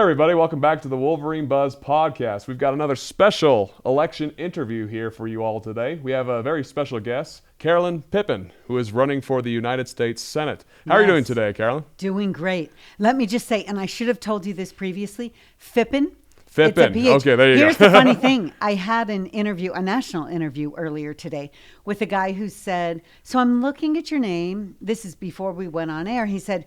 everybody. Welcome back to the Wolverine Buzz podcast. We've got another special election interview here for you all today. We have a very special guest, Carolyn Phippen, who is running for the United States Senate. How are you doing today, Carolyn? Doing great. Let me just say, and I should have told you this previously, Phippen. Phippen. Okay, there you Here's go. the funny thing. I had an interview, a national interview earlier today with a guy who said, so I'm looking at your name. This is before we went on air. He said,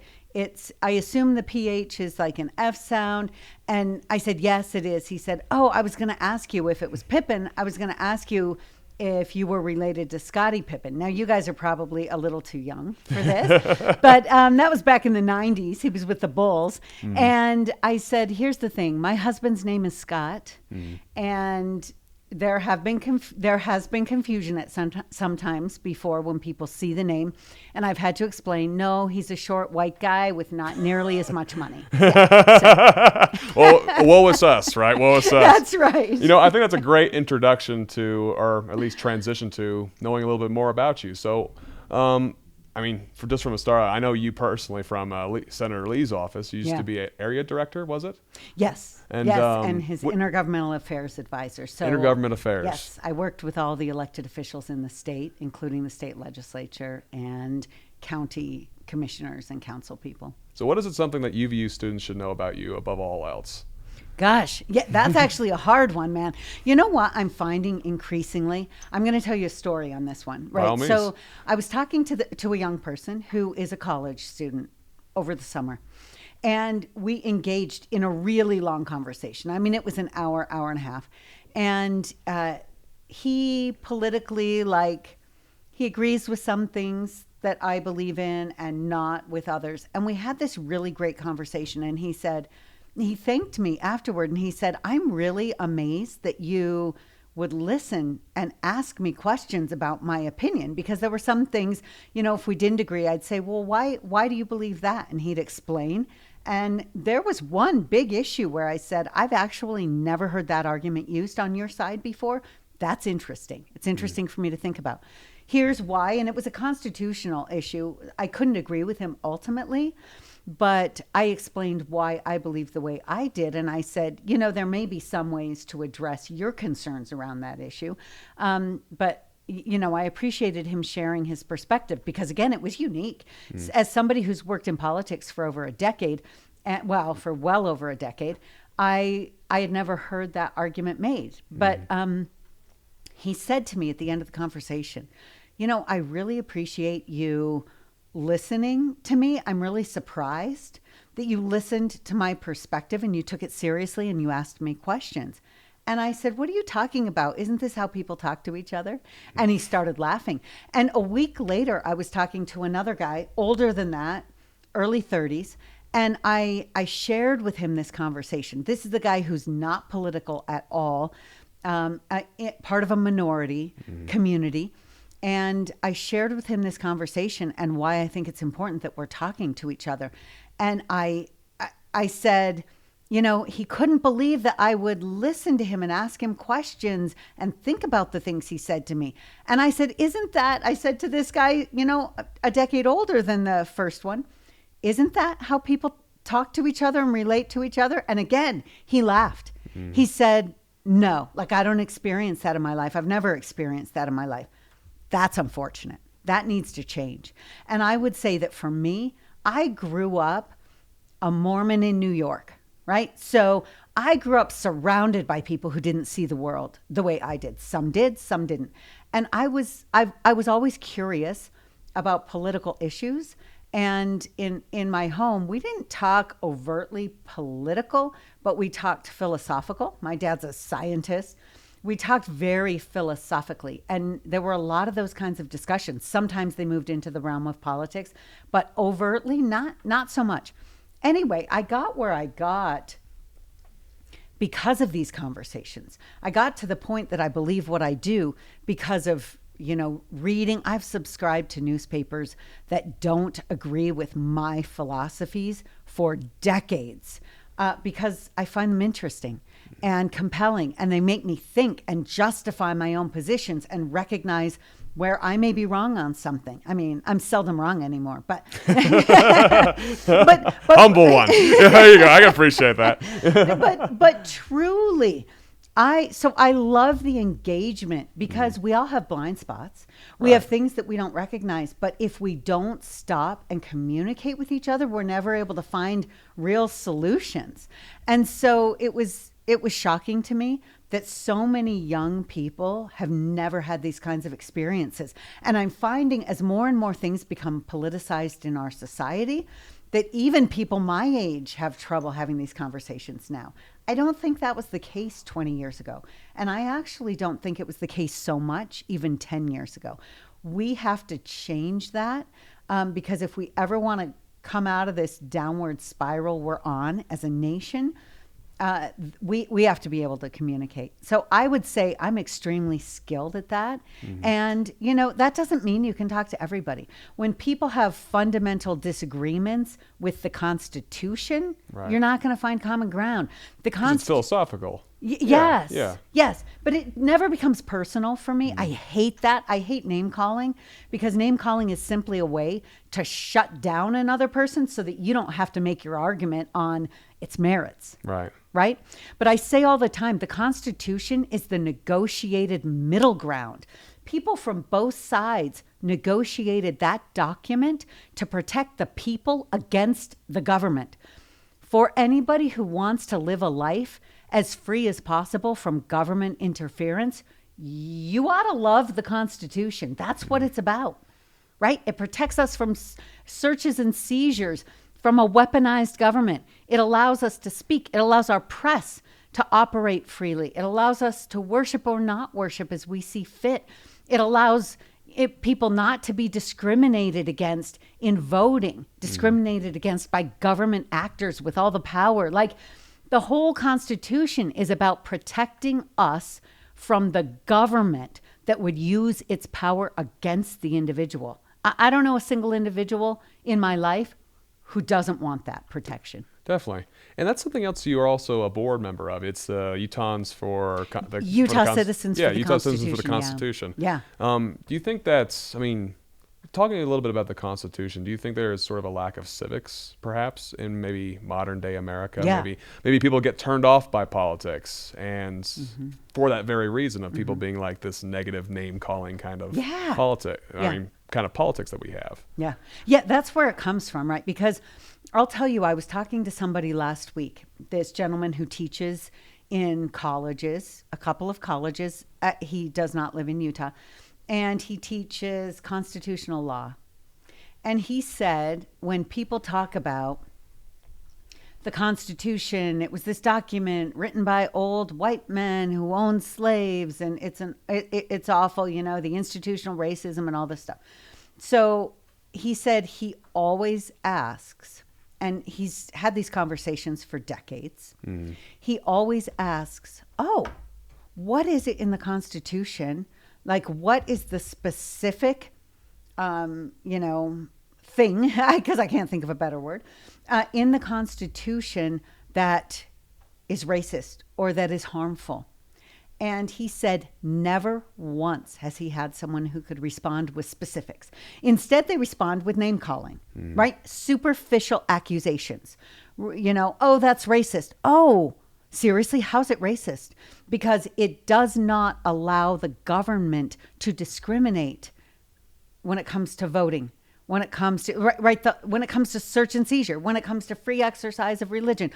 I assume the PH is like an F sound. And I said, yes, it is. He said, oh, I was going to ask you if it was Pippen. I was going to ask you if you were related to Scottie Pippen. Now, you guys are probably a little too young for this, but that was back in the 90s. He was with the Bulls. And I said, here's the thing. My husband's name is Scott, and there has been confusion at sometimes before when people see the name, and I've had to explain, no, he's a short white guy with not nearly as much money. Yeah, Well, woe is us, right? Woe is us. that's right. You know, I think that's a great introduction to, or at least transition to, knowing a little bit more about you. So, I mean, just from the start, I know you personally from Senator Lee's office. You used to be an area director, was it? Yes. And his intergovernmental affairs advisor. So intergovernment affairs. Yes, I worked with all the elected officials in the state, including the state legislature and county commissioners and council people. So what is it something that you view students should know about you above all else? Gosh, yeah, that's actually a hard one, man. You know what I'm finding increasingly? I'm going to tell you a story on this one, right? So I was talking to a young person who is a college student over the summer, and we engaged in a really long conversation. I mean, it was an hour and a half, and he politically, he agrees with some things that I believe in and not with others. And we had this really great conversation, and he thanked me afterward, and he said, I'm really amazed that you would listen and ask me questions about my opinion, because there were some things, if we didn't agree, I'd say, well, why do you believe that? And he'd explain. And there was one big issue where I said, I've actually never heard that argument used on your side before. That's interesting. It's interesting for me to think about. Here's why. And it was a constitutional issue. I couldn't agree with him ultimately, but I explained why I believe the way I did. And I said, there may be some ways to address your concerns around that issue. But I appreciated him sharing his perspective because, again, it was unique. As somebody who's worked in politics for over a decade, for well over a decade, I had never heard that argument made. But he said to me at the end of the conversation, I really appreciate you listening to me. I'm really surprised that you listened to my perspective and you took it seriously and you asked me questions. And I said, what are you talking about? Isn't this how people talk to each other? And he started laughing. And a week later, I was talking to another guy, older than that, early 30s. And I shared with him this conversation. This is the guy who's not political at all, part of a minority community. And I shared with him this conversation and why I think it's important that we're talking to each other. And I said, he couldn't believe that I would listen to him and ask him questions and think about the things he said to me. And I said, I said to this guy, a decade older than the first one, isn't that how people talk to each other and relate to each other? And again, he laughed. He said, no, I don't experience that in my life. I've never experienced that in my life. That's unfortunate. That needs to change. And I would say that for me, I grew up a Mormon in New York, right? So I grew up surrounded by people who didn't see the world the way I did. Some did, some didn't. And I was always curious about political issues. And in my home, we didn't talk overtly political, but we talked philosophical. My dad's a scientist. We talked very philosophically, and there were a lot of those kinds of discussions. Sometimes they moved into the realm of politics, but overtly, not so much. Anyway, I got where I got because of these conversations. I got to the point that I believe what I do because of, reading. I've subscribed to newspapers that don't agree with my philosophies for decades because I find them interesting and compelling, and they make me think and justify my own positions and recognize where I may be wrong on something. I mean, I'm seldom wrong anymore, but humble one. There you go. I can appreciate that. but truly, I love the engagement because we all have blind spots. We have things that we don't recognize, but if we don't stop and communicate with each other, we're never able to find real solutions. And so it was shocking to me that so many young people have never had these kinds of experiences. And I'm finding as more and more things become politicized in our society, that even people my age have trouble having these conversations now. I don't think that was the case 20 years ago. And I actually don't think it was the case so much even 10 years ago. We have to change that because if we ever want to come out of this downward spiral we're on as a nation, we have to be able to communicate. So I would say I'm extremely skilled at that. Mm-hmm. And, that doesn't mean you can talk to everybody. When people have fundamental disagreements with the Constitution, you're not going to find common ground. It's philosophical. Yes. Yeah. Yes. But it never becomes personal for me. I hate that. I hate name calling because name calling is simply a way to shut down another person so that you don't have to make your argument on its merits. Right? But I say all the time, the Constitution is the negotiated middle ground. People from both sides negotiated that document to protect the people against the government. For anybody who wants to live a life as free as possible from government interference, you ought to love the Constitution. That's what it's about, right? It protects us from searches and seizures, from a weaponized government. It allows us to speak. It allows our press to operate freely. It allows us to worship or not worship as we see fit. It allows people not to be discriminated against in voting, discriminated against by government actors with all the power. Like, the whole Constitution is about protecting us from the government that would use its power against the individual. I don't know a single individual in my life who doesn't want that protection. Definitely. And that's something else you are also a board member of. It's Utahns for the Utah Citizens for the Utah Citizens for the Constitution. Yeah. Do you think that's, talking a little bit about the Constitution, do you think there is sort of a lack of civics, perhaps, in maybe modern day America? Yeah. Maybe people get turned off by politics, and for that very reason of people being like this negative name calling kind of politics. Kind of politics that we have. Yeah. Yeah, that's where it comes from, right? Because I'll tell you, I was talking to somebody last week, this gentleman who teaches in colleges, a couple of colleges. He does not live in Utah. And he teaches constitutional law. And he said, when people talk about the Constitution, it was this document written by old white men who owned slaves, and it's awful, the institutional racism and all this stuff. So he said he always asks, and he's had these conversations for decades. He always asks, what is it in the Constitution? Like, what is the specific, thing, because I can't think of a better word, in the Constitution that is racist or that is harmful? And he said never once has he had someone who could respond with specifics. Instead, they respond with name calling, right? Superficial accusations. That's racist. Oh, seriously, how's it racist? Because it does not allow the government to discriminate when it comes to voting, when it comes to when it comes to search and seizure, when it comes to free exercise of religion.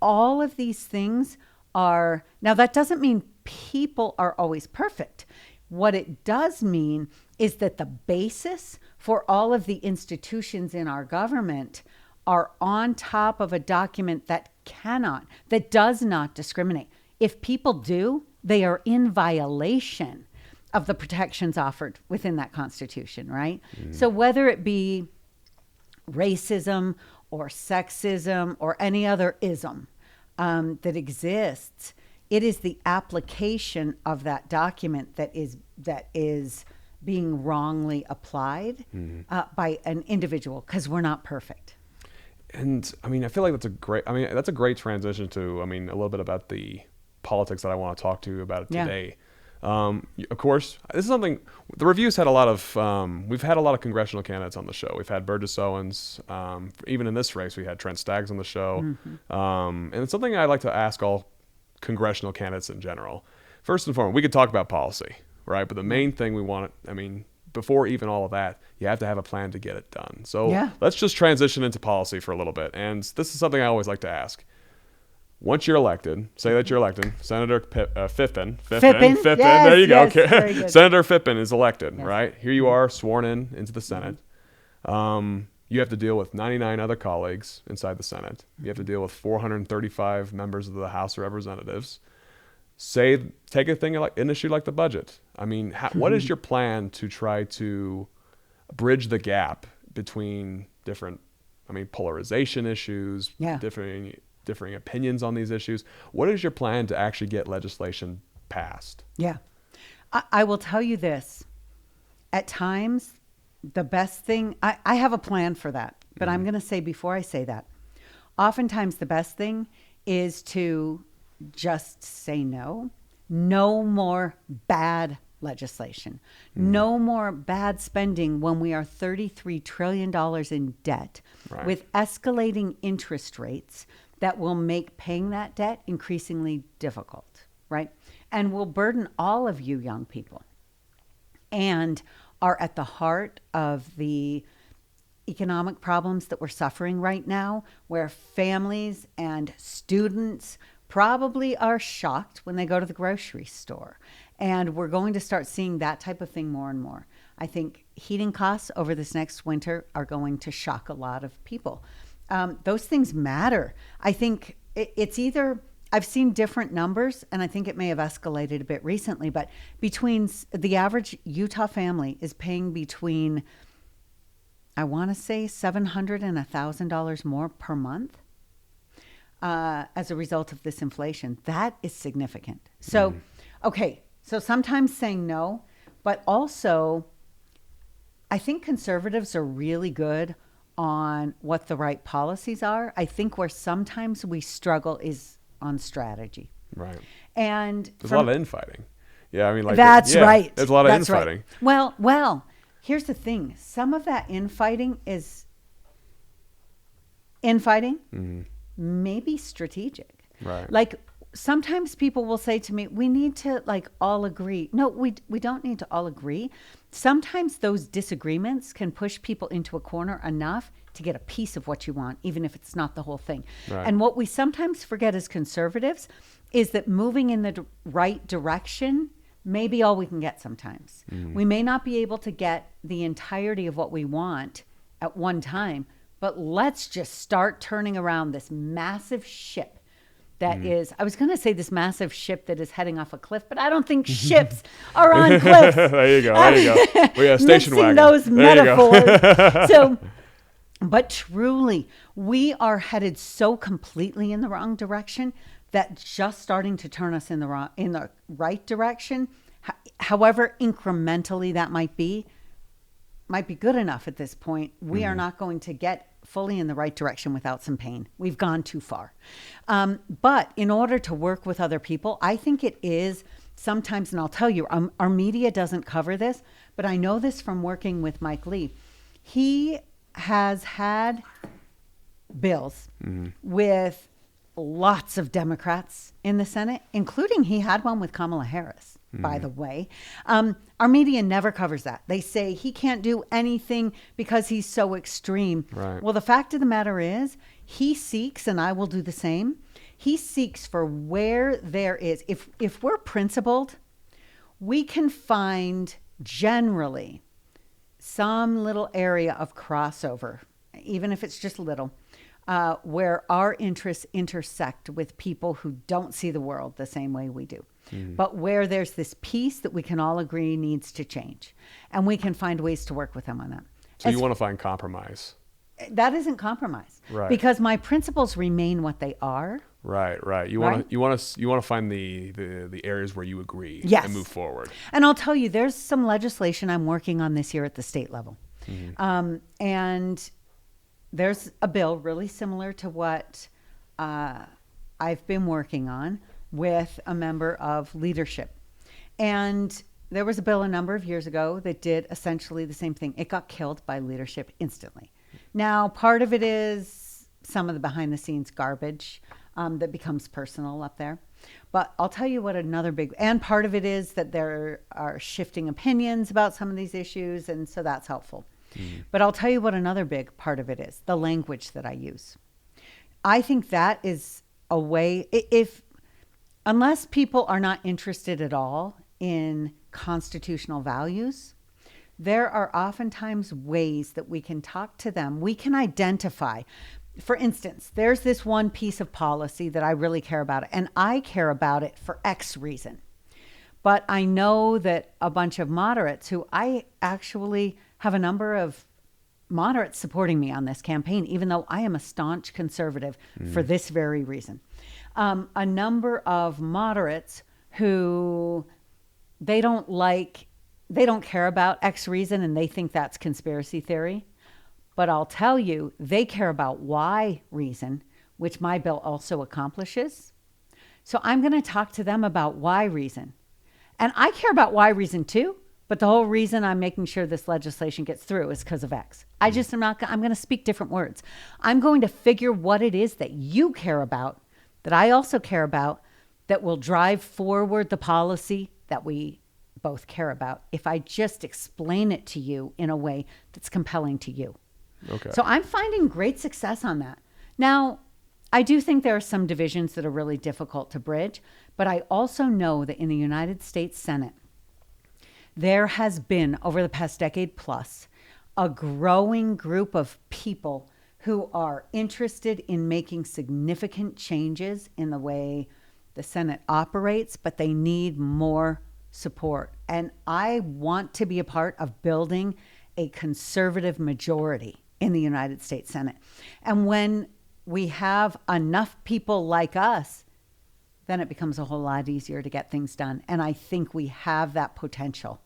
All of these things are, now that doesn't mean people are always perfect. What it does mean is that the basis for all of the institutions in our government are on top of a document that does not discriminate. If people do, they are in violation of the protections offered within that Constitution, right? So whether it be racism or sexism or any other ism that exists, it is the application of that document that is being wrongly applied by an individual, because we're not perfect. And I feel like that's a great transition to, a little bit about the politics that I want to talk to you about today. Of course, this is something. The review's had a lot of. We've had a lot of congressional candidates on the show. We've had Burgess Owens. Even in this race, we had Trent Staggs on the show. And it's something I like to ask all congressional candidates in general. First and foremost, we could talk about policy, right? But the main thing we want, before even all of that, you have to have a plan to get it done. So let's just transition into policy for a little bit. And this is something I always like to ask. Once you're elected, say that you're elected, Senator Phippen. Yes, there you go. Yes, Senator Phippen is elected, right? Here you are, sworn into the Senate. You have to deal with 99 other colleagues inside the Senate. You have to deal with 435 members of the House of Representatives. Take a thing like an issue like the budget. What is your plan to try to bridge the gap between different, polarization issues, differing opinions on these issues? What is your plan to actually get legislation passed? Yeah. I will tell you this. At times, the best thing, I have a plan for that, but I'm going to say before I say that, oftentimes the best thing is to just say no. No more bad legislation. No more bad spending when we are $33 trillion in debt with escalating interest rates that will make paying that debt increasingly difficult, right? And will burden all of you young people and are at the heart of the economic problems that we're suffering right now, where families and students probably are shocked when they go to the grocery store. And we're going to start seeing that type of thing more and more. I think heating costs over this next winter are going to shock a lot of people. Those things matter. I think it's either, I've seen different numbers, and I think it may have escalated a bit recently, but between the average Utah family is paying between, I want to say $700 and $1,000 more per month as a result of this inflation. That is significant. So, so sometimes saying no, but also I think conservatives are really good on what the right policies are. I think where sometimes we struggle is on strategy. Right. And there's a lot of infighting. Yeah, that's right. There's a lot of infighting. Right. Well, here's the thing. Some of that infighting is maybe strategic. Right. Like sometimes people will say to me, we need to all agree. No, we don't need to all agree. Sometimes those disagreements can push people into a corner enough to get a piece of what you want, even if it's not the whole thing. Right. And what we sometimes forget as conservatives is that moving in the right direction may be all we can get sometimes. We may not be able to get the entirety of what we want at one time, but let's just start turning around this massive ship that is, I was going to say this massive ship that is heading off a cliff, but I don't think ships are on cliffs. There you go. We got a station wagon. Those metaphors. But truly, we are headed so completely in the wrong direction that just starting to turn us in the right direction, however incrementally that might be good enough at this point. We are not going to get fully in the right direction without some pain. We've gone too far. But in order to work with other people, I think it is sometimes, and I'll tell you, our media doesn't cover this, but I know this from working with Mike Lee. He has had bills with lots of Democrats in the Senate, including he had one with Kamala Harris, by the way. Our media never covers that. They say he can't do anything because he's so extreme. Right. Well, the fact of the matter is he seeks, and I will do the same, he seeks for where there is, if we're principled, we can find generally some little area of crossover, even if it's just a little, where our interests intersect with people who don't see the world the same way we do. But where there's this piece that we can all agree needs to change. And we can find ways to work with them on that. So you want to find compromise. That isn't compromise. Right. Because my principles remain what they are. Right. You want to find the areas where you agree and move forward. And I'll tell you, there's some legislation I'm working on this year at the state level. And there's a bill really similar to what I've been working on with a member of leadership. And there was a bill a number of years ago that did essentially the same thing. It got killed by leadership instantly. Now, part of it is some of the behind the scenes garbage that becomes personal up there. But I'll tell you what another big, and part of it is that there are shifting opinions about some of these issues. And so that's helpful. But I'll tell you what another big part of it is, the language that I use. I think that is a way, unless people are not interested at all in constitutional values, there are oftentimes ways that we can talk to them. We can identify, for instance, there's this one piece of policy that I really care about, and I care about it for X reason. But I know that a bunch of moderates who I actually have a number of moderates supporting me on this campaign, even though I am a staunch conservative for this very reason. A number of moderates who they don't care about X reason and they think that's conspiracy theory. But I'll tell you, they care about Y reason, which my bill also accomplishes. So I'm going to talk to them about Y reason. And I care about Y reason too. But the whole reason I'm making sure this legislation gets through is because of X. I'm going to speak different words. I'm going to figure what it is that you care about, that I also care about, that will drive forward the policy that we both care about if I just explain it to you in a way that's compelling to you. Okay. So I'm finding great success on that. Now, I do think there are some divisions that are really difficult to bridge, but I also know that in the United States Senate, there has been, over the past decade plus, a growing group of people who are interested in making significant changes in the way the Senate operates, but they need more support. And I want to be a part of building a conservative majority in the United States Senate. And when we have enough people like us, then it becomes a whole lot easier to get things done. And I think we have that potential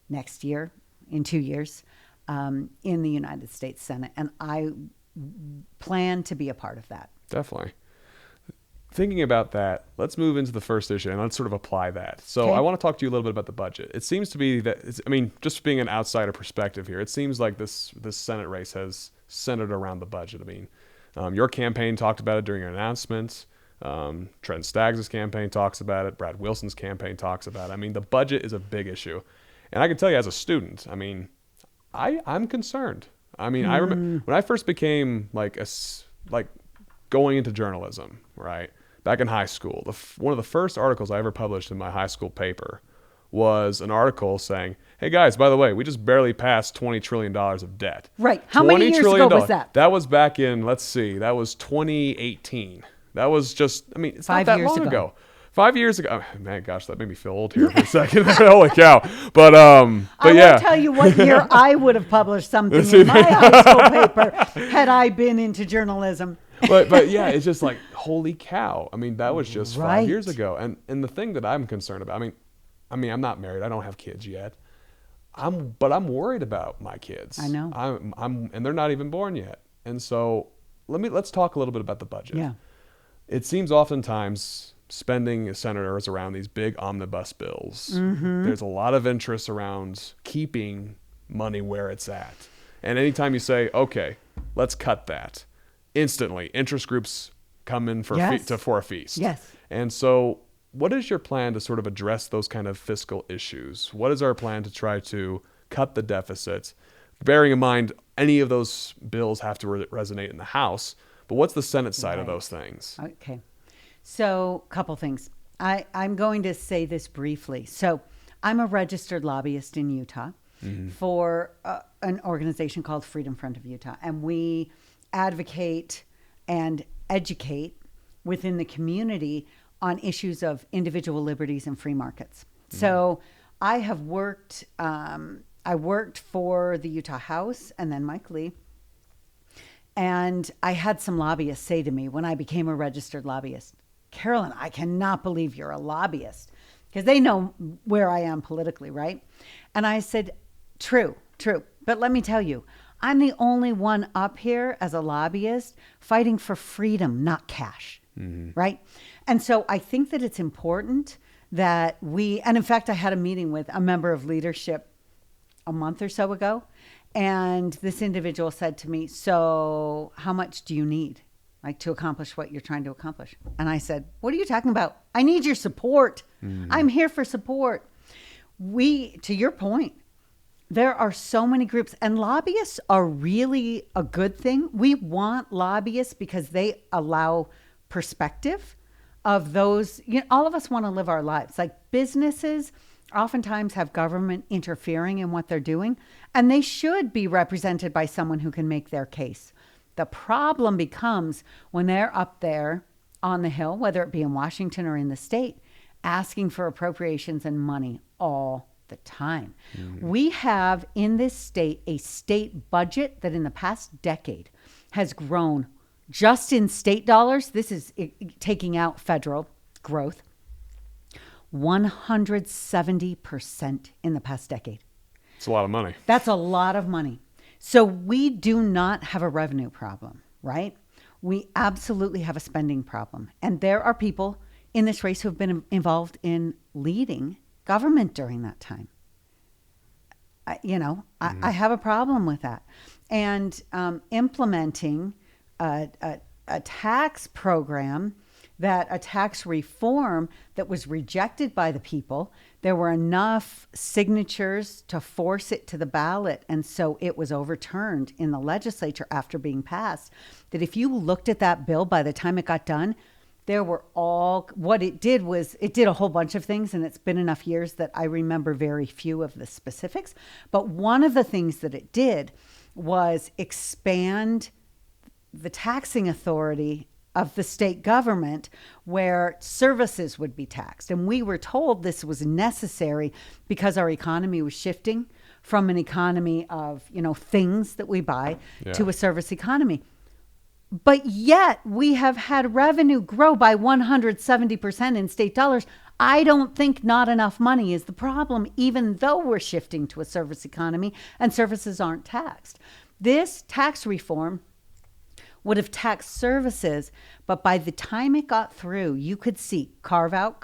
next year, in 2 years, in the United States Senate. And I plan to be a part of that. Definitely. Thinking about that, let's move into the first issue and let's sort of apply that. So Okay. I want to talk to you a little bit about the budget. It seems to be that, just being an outsider perspective here, it seems like this Senate race has centered around the budget. Your campaign talked about it during your announcements. Trent Staggs' campaign talks about it. Brad Wilson's campaign talks about it. The budget is a big issue. And I can tell you as a student, I'm concerned. I remember when I first became going into journalism, right? Back in high school, one of the first articles I ever published in my high school paper was an article saying, hey guys, by the way, we just barely passed $20 trillion of debt. Right. How many years ago was that? That was back in, that was 2018. That was just, it's not that long ago. 5 years ago. Oh, man, gosh, that made me feel old here for a second. Holy cow. But I yeah. will tell you what year I would have published something in my high school paper had I been into journalism. but yeah, it's just like, holy cow. That was just Right. 5 years ago. And the thing that I'm concerned about, I'm not married. I don't have kids yet. But I'm worried about my kids. I know. And they're not even born yet. And so let's talk a little bit about the budget. Yeah. It seems oftentimes spending senators around these big omnibus bills. Mm-hmm. There's a lot of interest around keeping money where it's at. And anytime you say, okay, let's cut that, instantly interest groups come in for a feast. Yes. And so what is your plan to sort of address those kind of fiscal issues? What is our plan to try to cut the deficits? Bearing in mind, any of those bills have to resonate in the House, but what's the Senate side of those things? Okay. So, couple things. I'm going to say this briefly. So, I'm a registered lobbyist in Utah for an organization called Freedom Front of Utah. And we advocate and educate within the community on issues of individual liberties and free markets. So, I have worked, I worked for the Utah House and then Mike Lee. And I had some lobbyists say to me when I became a registered lobbyist, Carolyn, I cannot believe you're a lobbyist, because they know where I am politically, right? And I said, true. But let me tell you, I'm the only one up here as a lobbyist fighting for freedom, not cash, right? And so I think that it's important that and in fact, I had a meeting with a member of leadership a month or so ago. And this individual said to me, so how much do you need, like, to accomplish what you're trying to accomplish? And I said, what are you talking about? I need your support. I'm here for support. To your point, there are so many groups, and lobbyists are really a good thing. We want lobbyists because they allow perspective of those. All of us want to live our lives. Like, businesses oftentimes have government interfering in what they're doing, and they should be represented by someone who can make their case. The problem becomes when they're up there on the Hill, whether it be in Washington or in the state, asking for appropriations and money all the time. We have in this state a state budget that in the past decade has grown, just in state dollars, this is taking out federal growth, 170% in the past decade. It's a lot of money. That's a lot of money. So we do not have a revenue problem, right? We absolutely have a spending problem. And there are people in this race who have been involved in leading government during that time. I have a problem with that. And implementing a tax program, a tax reform that was rejected by the people. There were enough signatures to force it to the ballot. And so it was overturned in the legislature after being passed. That if you looked at that bill, by the time it got done, what it did was it did a whole bunch of things, and it's been enough years that I remember very few of the specifics. But one of the things that it did was expand the taxing authority of the state government, where services would be taxed. And we were told this was necessary because our economy was shifting from an economy of, things that we buy to a service economy. But yet we have had revenue grow by 170% in state dollars. I don't think not enough money is the problem, even though we're shifting to a service economy and services aren't taxed. This tax reform would have taxed services, but by the time it got through, you could see carve out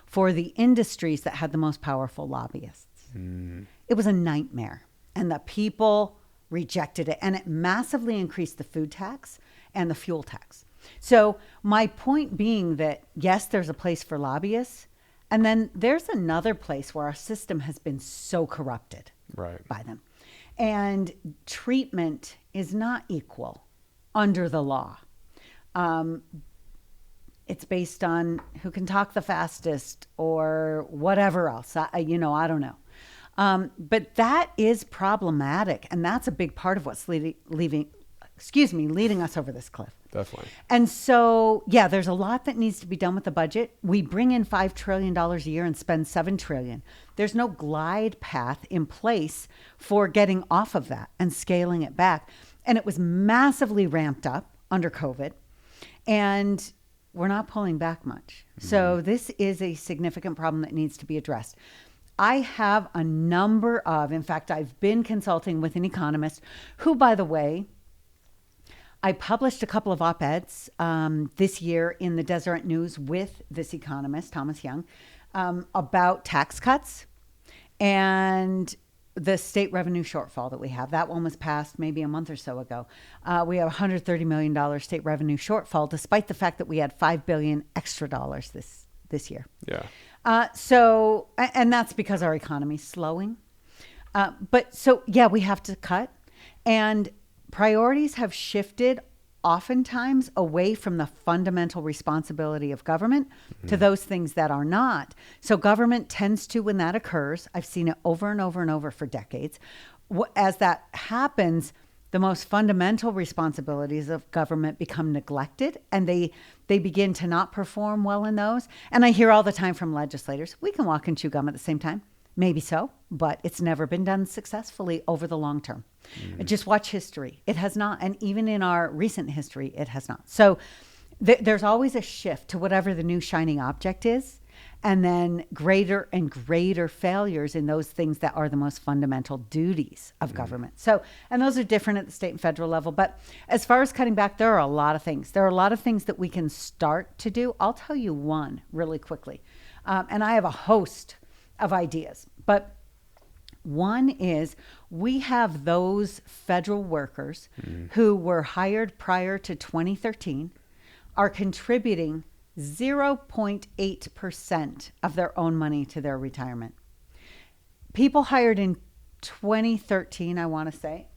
for the industries that had the most powerful lobbyists. It was a nightmare, and the people rejected it, and it massively increased the food tax and the fuel tax. So my point being that, yes, there's a place for lobbyists, and then there's another place where our system has been so corrupted by them. And treatment is not equal under the law. It's based on who can talk the fastest or whatever else. I don't know. But that is problematic, and that's a big part of what's leading us over this cliff. Definitely. And so, there's a lot that needs to be done with the budget. We bring in $5 trillion a year and spend $7 trillion. There's no glide path in place for getting off of that and scaling it back. And it was massively ramped up under COVID, and we're not pulling back much. So this is a significant problem that needs to be addressed. I have a number of, in fact, I've been consulting with an economist who, by the way, I published a couple of op-eds this year in the Deseret News with this economist, Thomas Young, about tax cuts and the state revenue shortfall that we have. That one was passed maybe a month or so ago. We have $130 million state revenue shortfall, despite the fact that we had $5 billion extra dollars this year. Yeah. And that's because our economy's slowing. We have to cut. And priorities have shifted oftentimes away from the fundamental responsibility of government to those things that are not. So government tends to, when that occurs, I've seen it over and over and over for decades. As that happens, the most fundamental responsibilities of government become neglected, and they begin to not perform well in those. And I hear all the time from legislators, we can walk and chew gum at the same time. Maybe so, but it's never been done successfully over the long term. Just watch history. It has not. And even in our recent history, it has not. So there's always a shift to whatever the new shining object is. and then greater and greater failures in those things that are the most fundamental duties of government. So, and those are different at the state and federal level. But as far as cutting back, there are a lot of things. There are a lot of things that we can start to do. I'll tell you one really quickly. And I have a host of ideas. But one is we have those federal workers who were hired prior to 2013 are contributing 0.8% of their own money to their retirement. People hired in 2013, I want to say,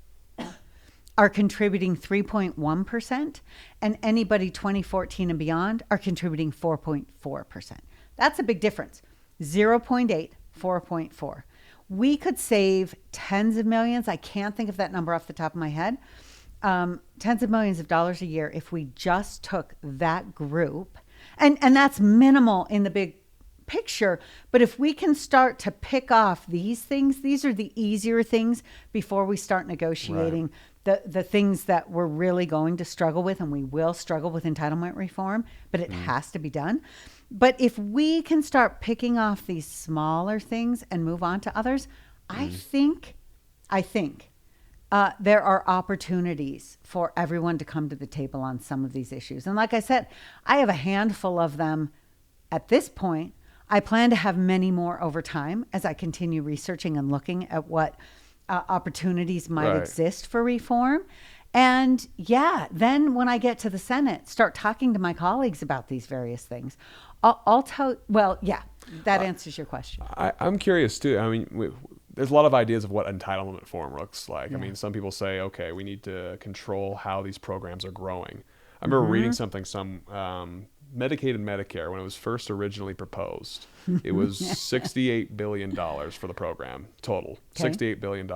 are contributing 3.1%, and anybody 2014 and beyond are contributing 4.4%. That's a big difference. 0.8, 4.4. We could save tens of millions. I can't think of that number off the top of my head. Tens of millions of dollars a year if we just took that group. And that's minimal in the big picture. But if we can start to pick off these things, these are the easier things before we start negotiating the things that we're really going to struggle with. And we will struggle with entitlement reform, but it has to be done. But if we can start picking off these smaller things and move on to others, I think there are opportunities for everyone to come to the table on some of these issues. And like I said, I have a handful of them at this point. I plan to have many more over time as I continue researching and looking at what opportunities might exist for reform. And then when I get to the Senate, start talking to my colleagues about these various things. I'll tell, that answers your question. I'm curious too. I mean, there's a lot of ideas of what entitlement reform looks like. Yeah. I mean, some people say, okay, we need to control how these programs are growing. I remember reading something, Medicaid and Medicare, when it was first originally proposed, it was $68 billion for the program total. Okay. $68 billion.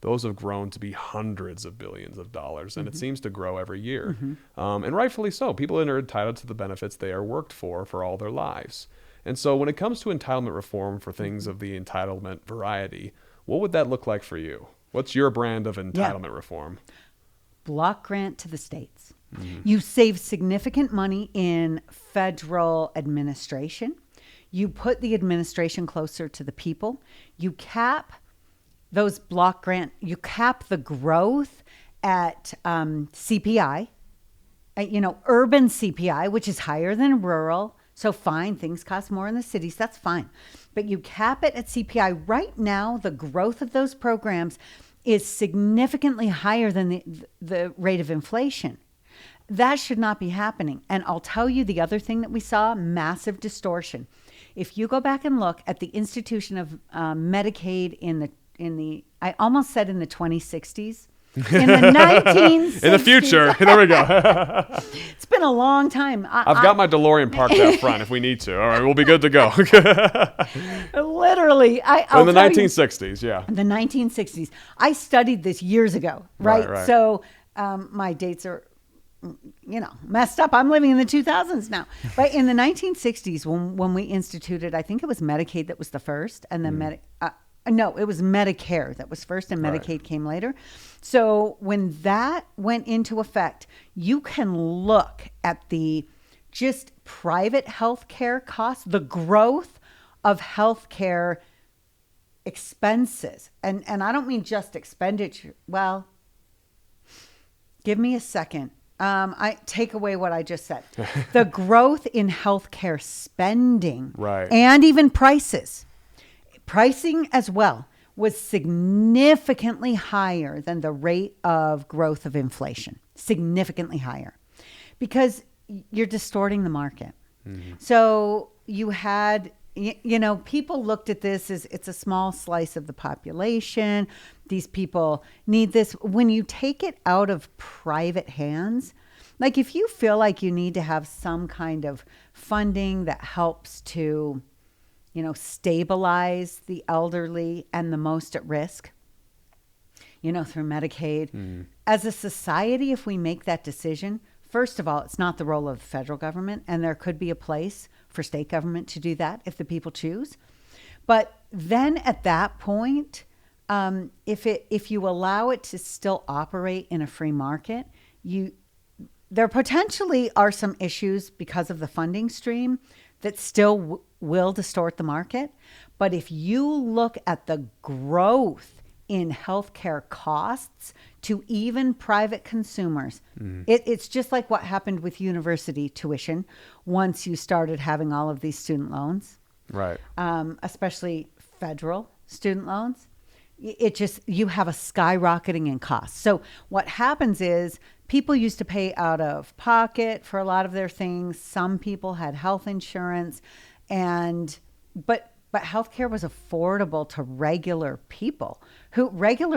Those have grown to be hundreds of billions of dollars, and it seems to grow every year. And rightfully so. People are entitled to the benefits they are worked for all their lives. And so when it comes to entitlement reform for things of the entitlement variety, what would that look like for you? What's your brand of entitlement reform? Block grant to the states. You save significant money in federal administration. You put the administration closer to the people. You cap those block grant. You cap the growth at CPI, urban CPI, which is higher than rural. So fine, things cost more in the cities. That's fine. But you cap it at CPI. Right now, the growth of those programs is significantly higher than the rate of inflation. That should not be happening. And I'll tell you the other thing that we saw, massive distortion. If you go back and look at the institution of Medicaid in the I almost said in the 2060s, in the 1960s. In the future. There we go. It's been a long time. I've got my DeLorean parked out front if we need to. All right, we'll be good to go. Literally. In the 1960s, The 1960s. I studied this years ago, right? So my dates are messed up. I'm living in the 2000s now. But in the 1960s, when we instituted, I think it was Medicaid that was the first, and then it was Medicare that was first, and Medicaid came later. So when that went into effect, you can look at the just private health care costs, the growth of health care expenses. And I don't mean just expenditure. Well, give me a second. I take away what I just said. The growth in healthcare spending and even pricing as well, was significantly higher than the rate of growth of inflation. Significantly higher. Because you're distorting the market. So you had, people looked at this as it's a small slice of the population. These people need this. When you take it out of private hands, like if you feel like you need to have some kind of funding that helps to, stabilize the elderly and the most at risk, through Medicaid. As a society, if we make that decision, first of all, it's not the role of the federal government, and there could be a place for state government to do that if the people choose. But then at that point, if you allow it to still operate in a free market, there potentially are some issues because of the funding stream that still will distort the market. But if you look at the growth in healthcare costs to even private consumers, it's just like what happened with university tuition once you started having all of these student loans, right? Especially federal student loans. You have a skyrocketing in costs. So what happens is people used to pay out of pocket for a lot of their things. Some people had health insurance, but healthcare was affordable to regular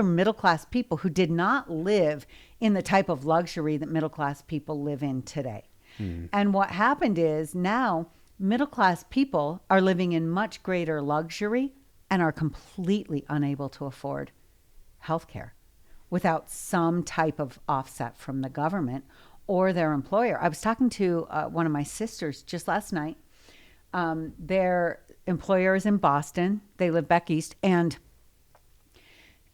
middle class people who did not live in the type of luxury that middle class people live in today. And what happened is now middle class people are living in much greater luxury and are completely unable to afford healthcare without some type of offset from the government or their employer. I was talking to one of my sisters just last night. Their employer is in Boston. They live back east. And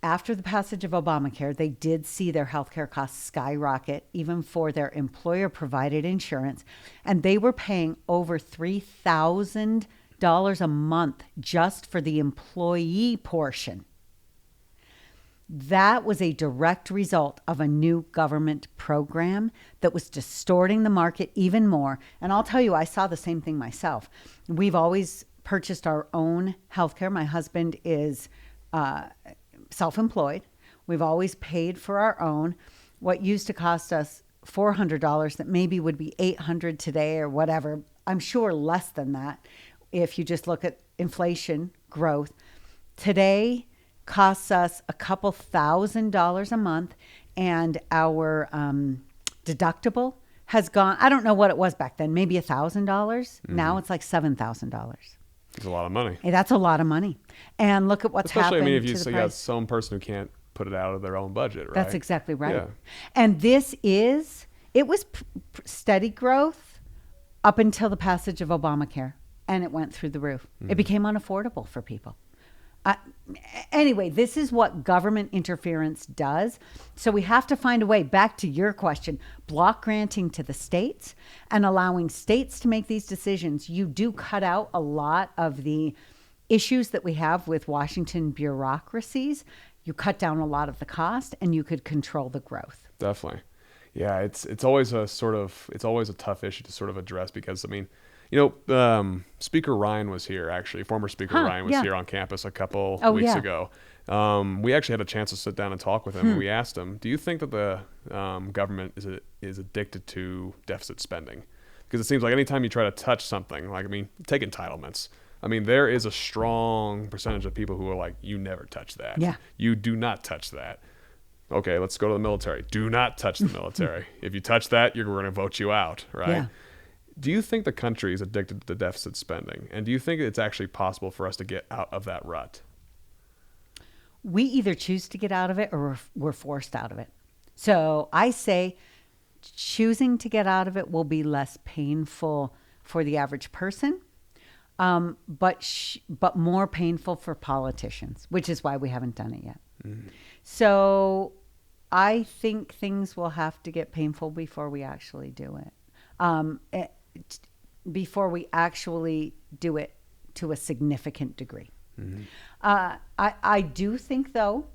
after the passage of Obamacare, they did see their healthcare costs skyrocket, even for their employer-provided insurance. And they were paying over $3,000 a month just for the employee portion. That was a direct result of a new government program that was distorting the market even more. And I'll tell you, I saw the same thing myself. We've always purchased our own healthcare. My husband is self-employed. We've always paid for our own. What used to cost us $400 that maybe would be $800 today or whatever, I'm sure less than that if you just look at inflation growth, today costs us a couple $1,000s a month, and our deductible has gone, I don't know what it was back then, maybe $1,000. Now it's like $7,000. It's a lot of money. That's a lot of money. And look at what's happened. Especially, if you to got some person who can't put it out of their own budget, right? That's exactly right. Yeah. And it was steady growth up until the passage of Obamacare, and it went through the roof. It became unaffordable for people. Anyway, this is what government interference does. So we have to find a way, back to your question, block granting to the states and allowing states to make these decisions. You do cut out a lot of the issues that we have with Washington bureaucracies. You cut down a lot of the cost, and you could control the growth. Definitely. Yeah, it's always a tough issue to sort of address because, Speaker Ryan was here, actually. Former Speaker Ryan was here on campus a couple weeks ago. We actually had a chance to sit down and talk with him. And we asked him, do you think that the government is addicted to deficit spending? Because it seems like anytime you try to touch something, take entitlements. There is a strong percentage of people who are like, you never touch that. Yeah. You do not touch that. Okay, let's go to the military. Do not touch the military. If you touch that, we're going to vote you out, right? Yeah. Do you think the country is addicted to deficit spending? And do you think it's actually possible for us to get out of that rut? We either choose to get out of it or we're forced out of it. So I say choosing to get out of it will be less painful for the average person, but more painful for politicians, which is why we haven't done it yet. So I think things will have to get painful before we actually do it. Before we actually do it to a significant degree. I do think, though,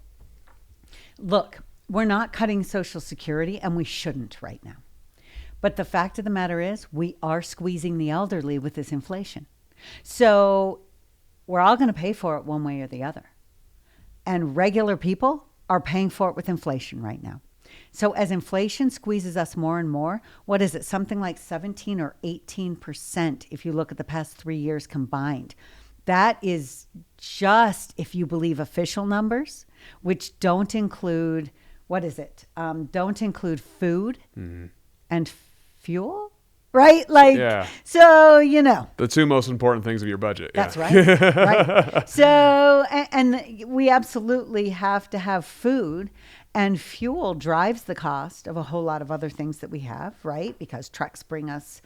look, we're not cutting Social Security, and we shouldn't right now. But the fact of the matter is, we are squeezing the elderly with this inflation. So we're all going to pay for it one way or the other. And regular people are paying for it with inflation right now. So as inflation squeezes us more and more, what is it? Something like 17 or 18% if you look at the past 3 years combined. That is just if you believe official numbers, which don't include, don't include food and fuel, right? So, the two most important things of your budget. That's right. Right. So, and we absolutely have to have food. And fuel drives the cost of a whole lot of other things that we have, right? Because trucks bring us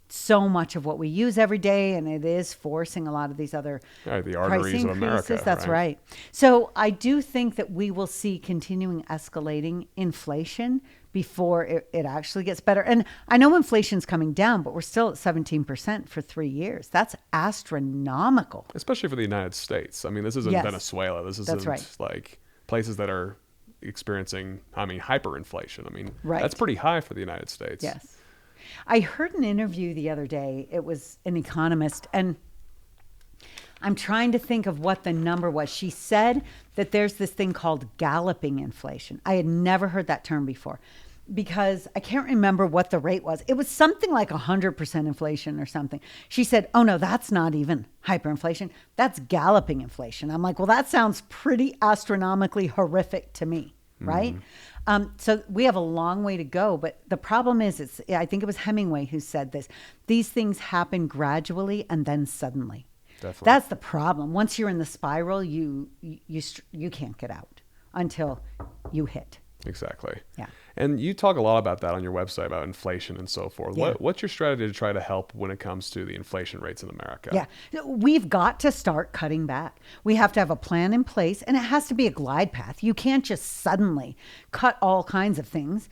so much of what we use every day, and it is forcing a lot of these other the arteries of America. That's right. So I do think that we will see continuing escalating inflation before it actually gets better. And I know inflation's coming down, but we're still at 17% for 3 years. That's astronomical. Especially for the United States. I mean, this isn't Venezuela. This isn't like places that are experiencing, hyperinflation. I mean, that's pretty high for the United States. Yes. I heard an interview the other day. It was an economist, and I'm trying to think of what the number was. She said that there's this thing called galloping inflation. I had never heard that term before because I can't remember what the rate was. It was something like 100% inflation or something. She said, oh no, that's not even hyperinflation. That's galloping inflation. I'm like, well, that sounds pretty astronomically horrific to me, right? So we have a long way to go. But the problem is, I think it was Hemingway who said this. These things happen gradually and then suddenly. Definitely. That's the problem. Once you're in the spiral, you can't get out until you hit. Exactly. Yeah. And you talk a lot about that on your website, about inflation and so forth. Yeah. What's your strategy to try to help when it comes to the inflation rates in America? Yeah. We've got to start cutting back. We have to have a plan in place, and it has to be a glide path. You can't just suddenly cut all kinds of things.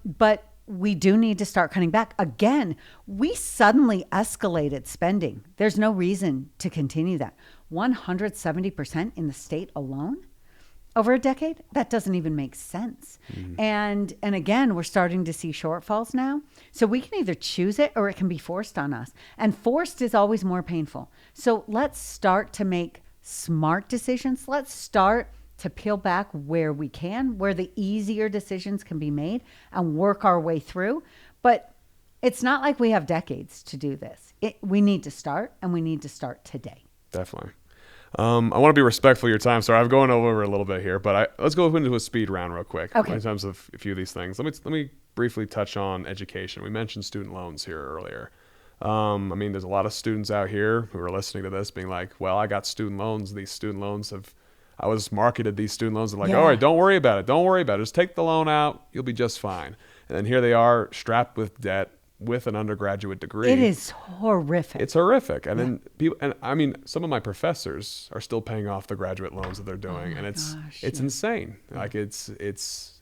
But we do need to start cutting back. Again, we suddenly escalated spending. There's no reason to continue that. 170% in the state alone over a decade? That doesn't even make sense. And again, we're starting to see shortfalls now. So we can either choose it or it can be forced on us. And forced is always more painful. So let's start to make smart decisions. Let's start to peel back where we can, where the easier decisions can be made and work our way through. But it's not like we have decades to do this. We need to start, and we need to start today. Definitely. I want to be respectful of your time. Sorry, I've gone over a little bit here, but let's go into a speed round real quick in terms of a few of these things. Let me briefly touch on education. We mentioned student loans here earlier. There's a lot of students out here who are listening to this being like, well, I got student loans. These student loans I was marketed these student loans. They're like, all right, don't worry about it. Don't worry about it. Just take the loan out. You'll be just fine. And then here they are strapped with debt with an undergraduate degree. It is horrific. It's horrific. And then people, some of my professors are still paying off the graduate loans that they're doing. And it's insane. Like it's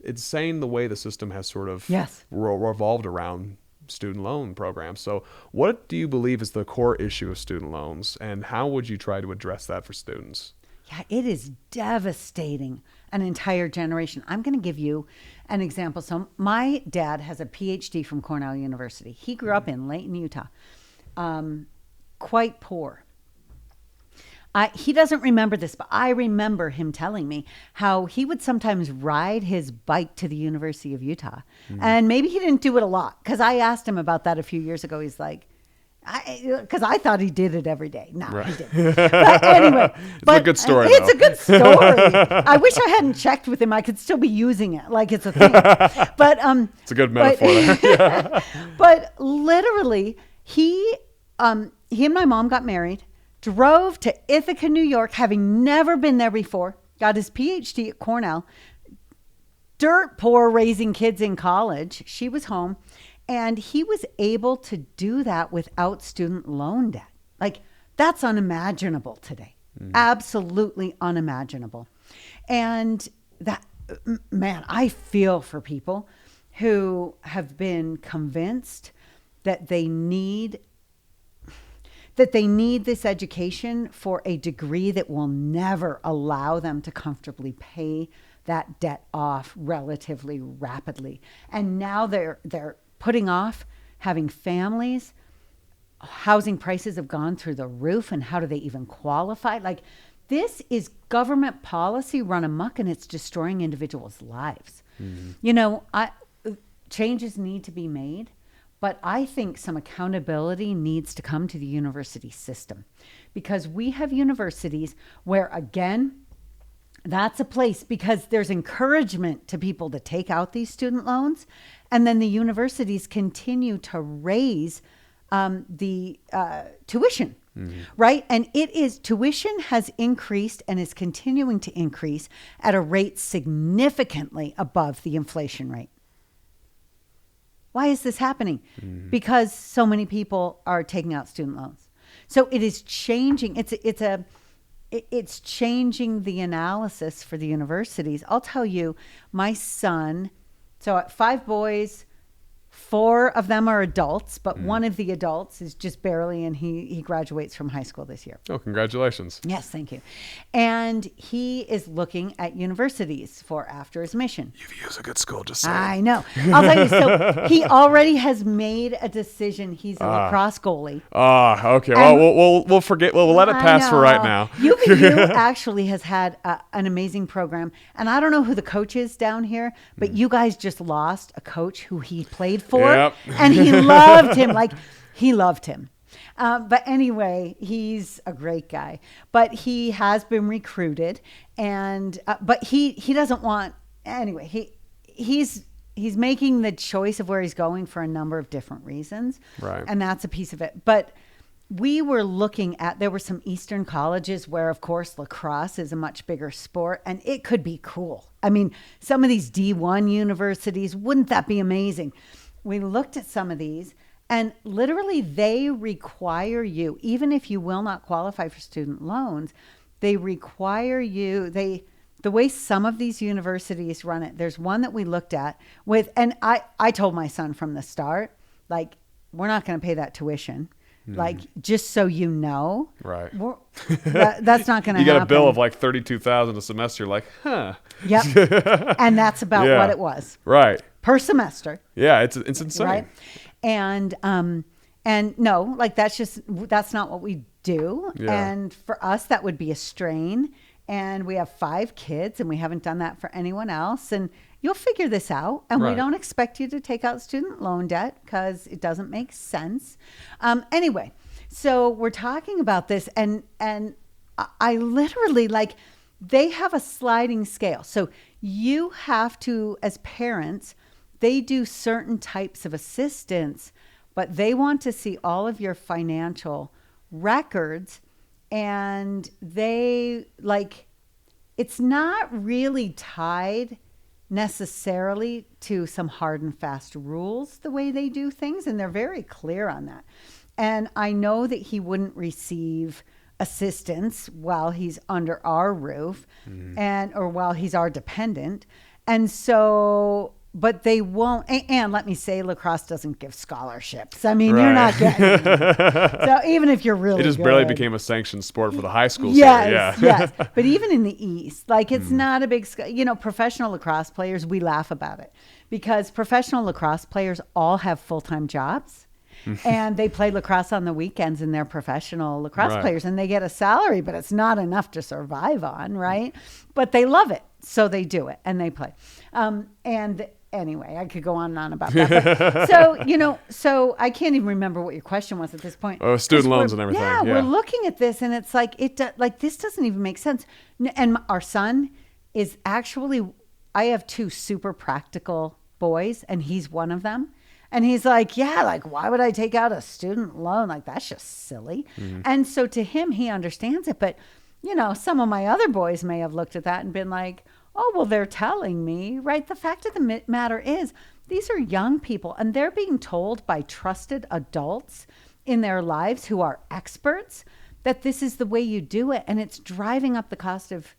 insane the way the system has sort of revolved around student loan programs. So what do you believe is the core issue of student loans, and how would you try to address that for students? Yeah, it is devastating an entire generation. I'm going to give you an example. So my dad has a PhD from Cornell University. He grew up in Layton, Utah, quite poor. He doesn't remember this, but I remember him telling me how he would sometimes ride his bike to the University of Utah. And maybe he didn't do it a lot, because I asked him about that a few years ago. He's like, because I thought he did it every day. No, he didn't. But anyway, it's a good story. It's a good story. I wish I hadn't checked with him. I could still be using it like it's a thing. But it's a good metaphor there. Yeah. But literally, he and my mom got married, drove to Ithaca, New York, having never been there before, got his PhD at Cornell, dirt poor raising kids in college. She was home. And he was able to do that without student loan debt. Like, that's unimaginable today. Absolutely unimaginable. And that, man, I feel for people who have been convinced that they need this education for a degree that will never allow them to comfortably pay that debt off relatively rapidly. And now they're putting off having families. Housing prices have gone through the roof, and how do they even qualify? Like, this is government policy run amok, and it's destroying individuals' lives. Changes need to be made, but I think some accountability needs to come to the university system, because we have universities where, again, that's a place, because there's encouragement to people to take out these student loans. And then the universities continue to raise the tuition, right? And tuition has increased and is continuing to increase at a rate significantly above the inflation rate. Why is this happening? Because so many people are taking out student loans. So it is changing. It's changing the analysis for the universities. I'll tell you, my son's So 5 boys, 4 of them are adults, but one of the adults is just barely, and he graduates from high school this year. Oh, congratulations. Yes, thank you. And he is looking at universities for after his mission. UVU is a good school, just saying. I know. I'll tell you, so he already has made a decision. He's a lacrosse goalie. Okay. Well, we'll forget. We'll let it pass for right now. UVU actually has had an amazing program. And I don't know who the coach is down here, but you guys just lost a coach who he played for. Yep. And he loved him. Like, he loved him. But anyway, he's a great guy. But he has been recruited. And but he doesn't want... Anyway, he's making the choice of where he's going for a number of different reasons. Right. And that's a piece of it. But we were looking at, there were some Eastern colleges where, of course, lacrosse is a much bigger sport, and it could be cool. I mean, some of these D1 universities, wouldn't that be amazing? We looked at some of these, and literally they require you, even if you will not qualify for student loans, they require you, the way some of these universities run it, there's one that we looked at with, and I told my son from the start, like, we're not going to pay that tuition. Like, just so you know. Right. That's not going to happen. You got a bill of like $32,000 a semester. You're like, huh. Yep. And that's about what it was. Right. Per semester. Yeah, it's insane. Right. And no, like, that's not what we do. Yeah. And for us, that would be a strain. And we have 5 kids, and we haven't done that for anyone else. And you'll figure this out. And we don't expect you to take out student loan debt because it doesn't make sense. Anyway, so we're talking about this, and I literally, like, they have a sliding scale. So you have to, as parents, they do certain types of assistance, but they want to see all of your financial records. And they, like, it's not really tied necessarily to some hard and fast rules the way they do things. And they're very clear on that. And I know that he wouldn't receive assistance while he's under our roof or while he's our dependent. And so... But they won't, and let me say, lacrosse doesn't give scholarships. I mean, you're not getting it. So even if you're really good. It just barely became a sanctioned sport for the high school. Yes, yes. But even in the East, like, it's not a big, professional lacrosse players, we laugh about it. Because professional lacrosse players all have full-time jobs. And they play lacrosse on the weekends, and they're professional lacrosse players. And they get a salary, but it's not enough to survive on, right? But they love it. So they do it, and they play. And... Anyway, I could go on and on about that. But, so I can't even remember what your question was at this point. Oh, student loans and everything. Yeah, we're looking at this, and it's like, this doesn't even make sense. And our son is actually, I have 2 super practical boys, and he's one of them. And he's like, yeah, like, why would I take out a student loan? Like, that's just silly. And so to him, he understands it. But, some of my other boys may have looked at that and been like, oh, well, they're telling me, right? The fact of the matter is, these are young people, and they're being told by trusted adults in their lives who are experts that this is the way you do it, and it's driving up the cost of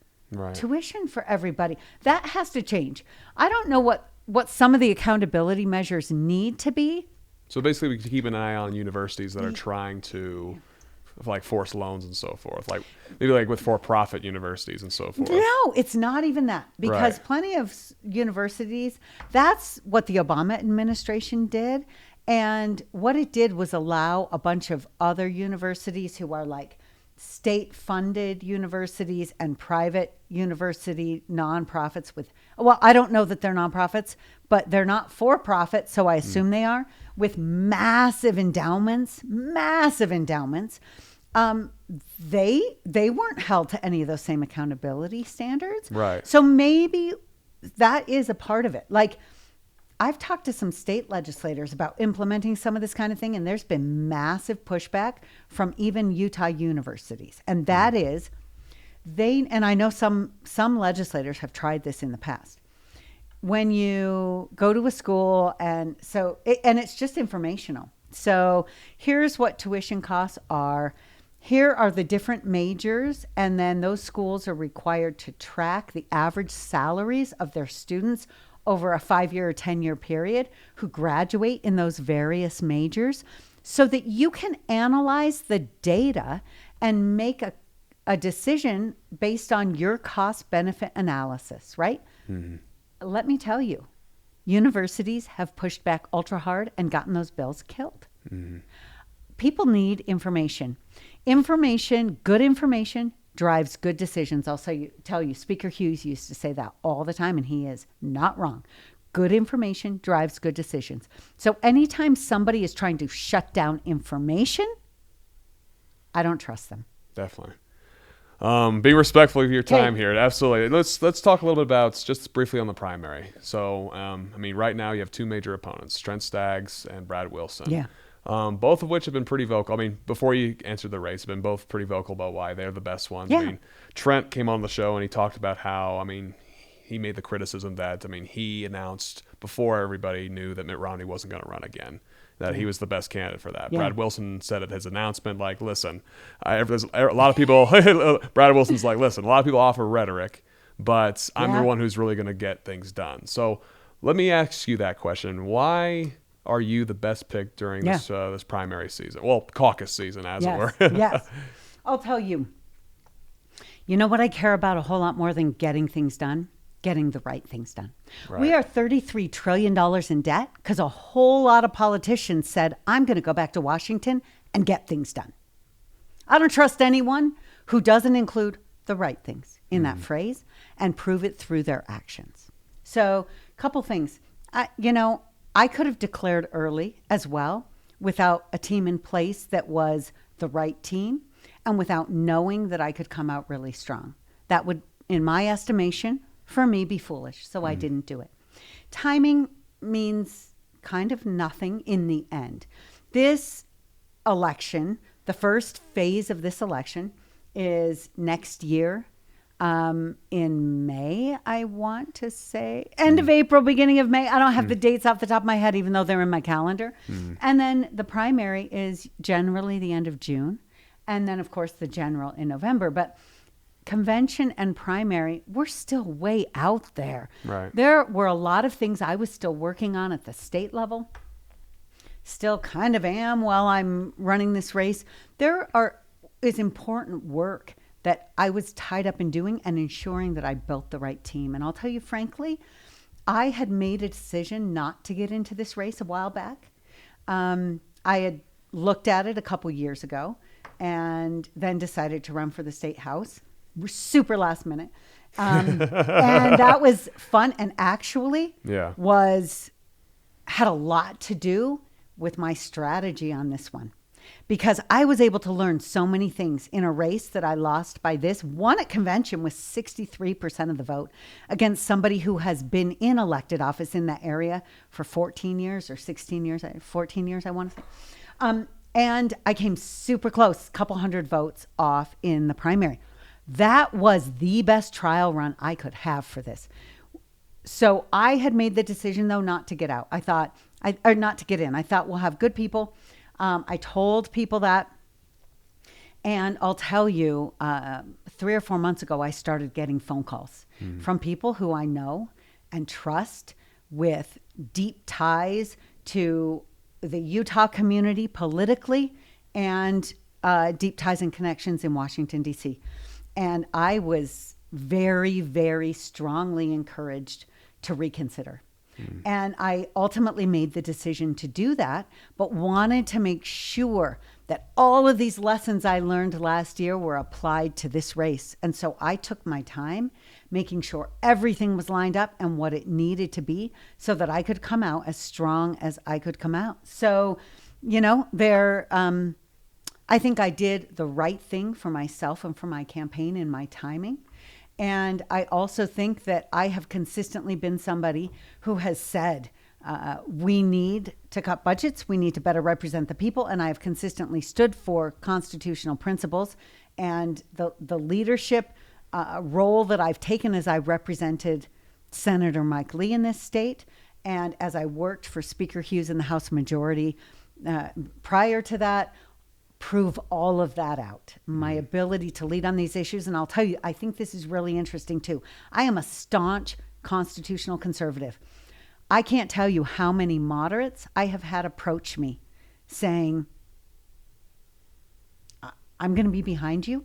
tuition for everybody. That has to change. I don't know what some of the accountability measures need to be. So basically, we keep an eye on universities that are trying to... like force loans and so forth, like maybe like with for-profit universities and so forth. No, it's not even that, because plenty of universities, that's what the Obama administration did. And what it did was allow a bunch of other universities who are like state-funded universities and private university nonprofits well, I don't know that they're nonprofits, but they're not for-profit, so I assume they are, with massive endowments. They weren't held to any of those same accountability standards. Right. So maybe that is a part of it. Like, I've talked to some state legislators about implementing some of this kind of thing, and there's been massive pushback from even Utah universities. And that is, and I know some legislators have tried this in the past. When you go to a school, and it's just informational. So here's what tuition costs are. Here are the different majors, and then those schools are required to track the average salaries of their students over a 5-year or 10-year period who graduate in those various majors so that you can analyze the data and make a decision based on your cost benefit analysis, right? Mm-hmm. Let me tell you, universities have pushed back ultra hard and gotten those bills killed. Mm-hmm. People need information. Good information drives good decisions. I'll tell you, Speaker Hughes used to say that all the time, and he is not wrong. Good information drives good decisions. So anytime somebody is trying to shut down information, I don't trust them. Definitely. Being respectful of your time here. Absolutely. Let's talk a little bit about, just briefly, on the primary. So, right now you have two major opponents, Trent Staggs and Brad Wilson. Yeah. Both of which have been pretty vocal. Before you answered the race, have been both pretty vocal about why they're the best ones. Yeah. Trent came on the show and he talked about how, he made the criticism that, he announced before everybody knew that Mitt Romney wasn't going to run again, that he was the best candidate for that. Yeah. Brad Wilson said at his announcement, listen, there's a lot of people, Brad Wilson's listen, a lot of people offer rhetoric, but I'm the one who's really going to get things done. So let me ask you that question. Why are you the best pick during this primary season? Well, caucus season, as it were. Yes. I'll tell you. You know what I care about a whole lot more than getting things done? Getting the right things done. Right. We are $33 trillion in debt because a whole lot of politicians said, I'm going to go back to Washington and get things done. I don't trust anyone who doesn't include the right things in that phrase and prove it through their actions. So a couple things. I could have declared early as well without a team in place that was the right team and without knowing that I could come out really strong. That would, in my estimation, for me, be foolish. So I didn't do it. Timing means kind of nothing in the end. This election, the first phase of this election, is next year. In May, I want to say end of April, beginning of May. I don't have the dates off the top of my head, even though they're in my calendar. And then the primary is generally the end of June. And then, of course, the general in November. But convention and primary, we're still way out there. Right. There were a lot of things I was still working on at the state level. Still kind of am while I'm running this race. Is important work that I was tied up in doing and ensuring that I built the right team. And I'll tell you, frankly, I had made a decision not to get into this race a while back. I had looked at it a couple years ago and then decided to run for the state house. Super last minute. And that was fun and actually had a lot to do with my strategy on this one. Because I was able to learn so many things in a race that I lost by this. Won at convention with 63% of the vote against somebody who has been in elected office in that area for 14 years or 16 years, 14 years, I want to say. And I came super close, a couple hundred votes off in the primary. That was the best trial run I could have for this. So I had made the decision, though, not to get out. Or not to get in. I thought we'll have good people. I told people that, and I'll tell you, 3 or 4 months ago, I started getting phone calls from people who I know and trust with deep ties to the Utah community politically and deep ties and connections in Washington, D.C. And I was very, very strongly encouraged to reconsider. And I ultimately made the decision to do that, but wanted to make sure that all of these lessons I learned last year were applied to this race. And so I took my time making sure everything was lined up and what it needed to be so that I could come out as strong as I could come out. So, I think I did the right thing for myself and for my campaign in my timing. And I also think that I have consistently been somebody who has said, we need to cut budgets. We need to better represent the people. And I have consistently stood for constitutional principles and the leadership role that I've taken as I represented Senator Mike Lee in this state. And as I worked for Speaker Hughes in the House Majority prior to that, prove all of that out, my ability to lead on these issues. And I'll tell you, I think this is really interesting too. I am a staunch constitutional conservative. I can't tell you how many moderates I have had approach me saying, I'm going to be behind you.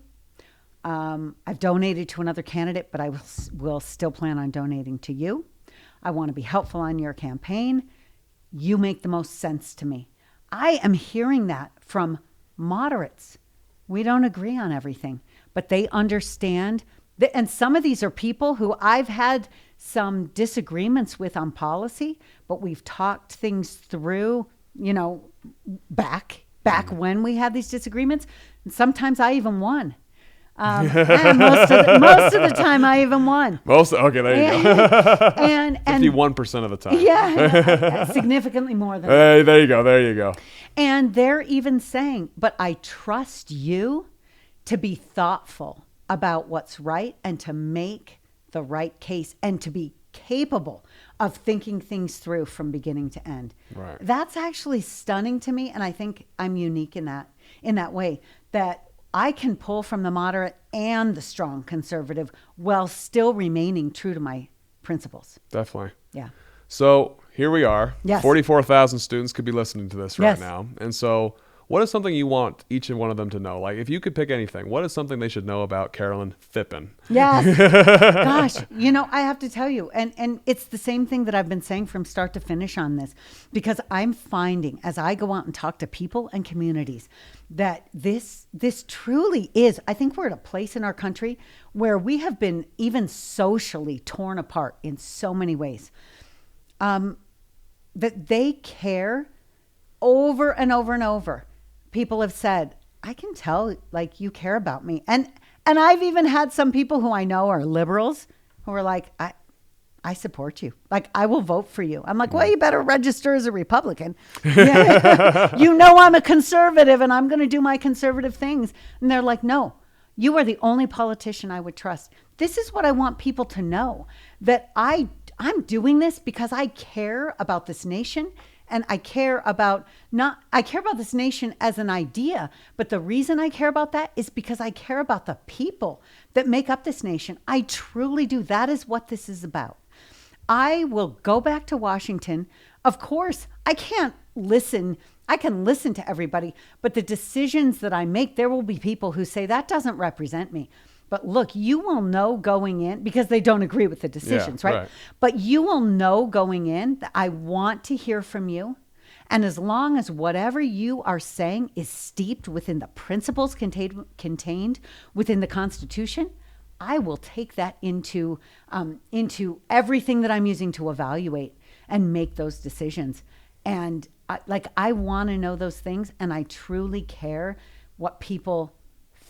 I've donated to another candidate, but I will still plan on donating to you. I want to be helpful on your campaign. You make the most sense to me. I am hearing that from moderates. We don't agree on everything, but they understand that, and some of these are people who I've had some disagreements with on policy, but we've talked things through, back when we had these disagreements. And sometimes I even won. And most of the time I even won. Okay, there you go. And 51% of the time. Yeah, significantly more than Hey, there you go. And they're even saying, but I trust you to be thoughtful about what's right and to make the right case and to be capable of thinking things through from beginning to end. Right. That's actually stunning to me, and I think I'm unique in that way, that I can pull from the moderate and the strong conservative while still remaining true to my principles. Definitely. Yeah. So here we are. Yes. 44,000 students could be listening to this right Yes. now. And so what is something you want each and one of them to know? Like, if you could pick anything, what is something they should know about Carolyn Phippen? Yes. Gosh, I have to tell you, and it's the same thing that I've been saying from start to finish on this, because I'm finding as I go out and talk to people and communities that this truly is, I think we're at a place in our country where we have been even socially torn apart in so many ways, that they care over and over and over. People have said, I can tell, like, you care about me. And I've even had some people who I know are liberals who are like, I support you. Like, I will vote for you. I'm like, well, you better register as a Republican. I'm a conservative and I'm going to do my conservative things. And they're like, no, you are the only politician I would trust. This is what I want people to know, that I'm doing this because I care about this nation. And I care about this nation as an idea, but the reason I care about that is because I care about the people that make up this nation. I truly do. That is what this is about. I will go back to Washington. Of course, I can listen to everybody, but the decisions that I make, there will be people who say that doesn't represent me. But look, you will know going in, because they don't agree with the decisions, right? But you will know going in that I want to hear from you. And as long as whatever you are saying is steeped within the principles contained within the Constitution, I will take that into everything that I'm using to evaluate and make those decisions. And I want to know those things, and I truly care what people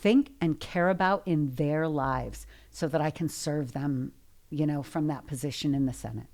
think and care about in their lives so that I can serve them, from that position in the Senate.